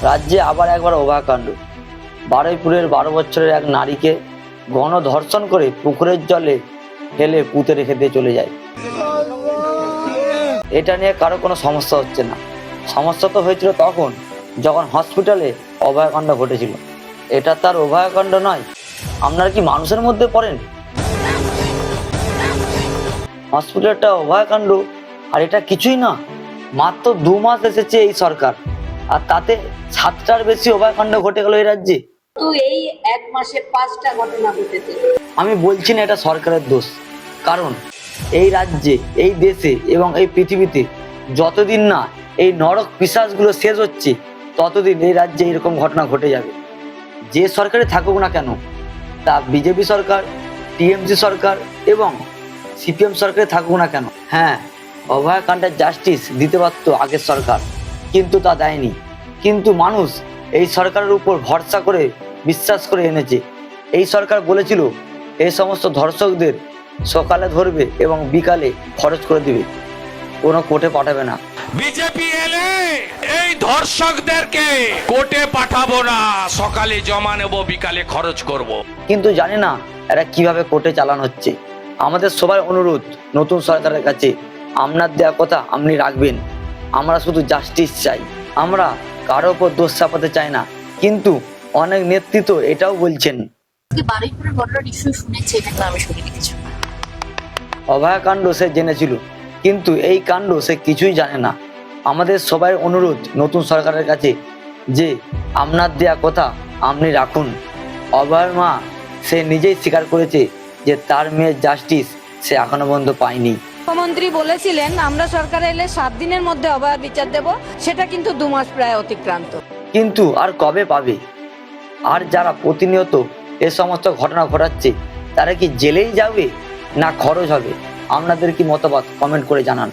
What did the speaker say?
রাজ্যে আবার একবার অভয়াকাণ্ড। বারুইপুরের 12 বছরের এক নারীকে গণধর্ষণ করে পুকুরের জলে ফেলে পুঁতে রেখে দিয়ে চলে যায়। এটা নিয়ে কারো কোনো সমস্যা হচ্ছে না। সমস্যা তো হয়েছিল তখন যখন হসপিটালে অভয়াকাণ্ড ঘটেছিল। এটা তার অভয়াকাণ্ড নয়। আপনারা কি মানুষের মধ্যে পড়েন? হসপিটালটা অভয়াকাণ্ড আর এটা কিছুই না। মাত্র 2 মাস এসেছে এই সরকার, আর তাতে 7টার বেশি অভয়াকাণ্ড ঘটে গেল এই রাজ্যে। তো এই 1 মাসে 5টা ঘটনা ঘটেছে। আমি বলছি না এটা সরকারের দোষ, কারণ এই রাজ্যে, এই দেশে এবং এই পৃথিবীতে যতদিন না এই নরক পিশাচগুলো শেষ হচ্ছে ততদিন এই রাজ্যে এরকম ঘটনা ঘটে যাবে। যে সরকারে থাকুক না কেন, তা বিজেপি সরকার, টিএমসি সরকার এবং সিপিএম সরকারে থাকুক না কেন, হ্যাঁ, অভয়াকাণ্ডের জাস্টিস দিতে পারত আগের সরকার, কিন্তু তা দেয়নি। কিন্তু মানুষ এই সরকারের উপর ভরসা করে বিশ্বাস করে এনেছে। এই সরকার বলেছিল এই সমস্ত ধর্ষকদের সকালে ধরবে এবং বিকালে খরচ করে দিবে, কোনো কোর্টে পাঠাবে না। বিজেপি এলে এই ধর্ষকদেরকে কোর্টে পাঠাবো না, সকালে জমা নেব, বিকালে খরচ করব। কিন্তু জানি না এরা কিভাবে কোর্টে চালানো হচ্ছে। আমাদের সবার অনুরোধ নতুন সরকারের কাছে, আপনার দেওয়া কথা আপনি রাখবেন। আমরা শুধু জাস্টিস চাই, আমরা কারো ওপর দোষ চাপাতে চাই না। কিন্তু অনেক নেতৃত্ব এটাও বলছেন। বারুইপুরের ঘটনা নিশ্চয়ই শুনেছে, এটা আমি শুনিনি কিছু। অভয়াকাণ্ড সে জেনেছিল, কিন্তু এই কাণ্ড সে কিছুই জানে না। আমাদের সবার অনুরোধ নতুন সরকারের কাছে যে আপনার দেয়া কথা আপনি রাখুন। অভয়ের মা সে নিজেই স্বীকার করেছে যে তার মেয়ের জাস্টিস সে এখনো পর্যন্ত পায়নি। মুখ্যমন্ত্রী বলেছিলেন আমরা সরকারে এলে 7 দিনের মধ্যে অভয়ার বিচার দেব, সেটা কিন্তু 2 মাস প্রায় অতিক্রান্ত। কিন্তু আর কবে পাবে? আর যারা প্রতিনিয়ত এ সমস্ত ঘটনা ঘটাচ্ছে তারা কি জেলেই যাবে না খরচ হবে? আপনাদের কি মতামত কমেন্ট করে জানান।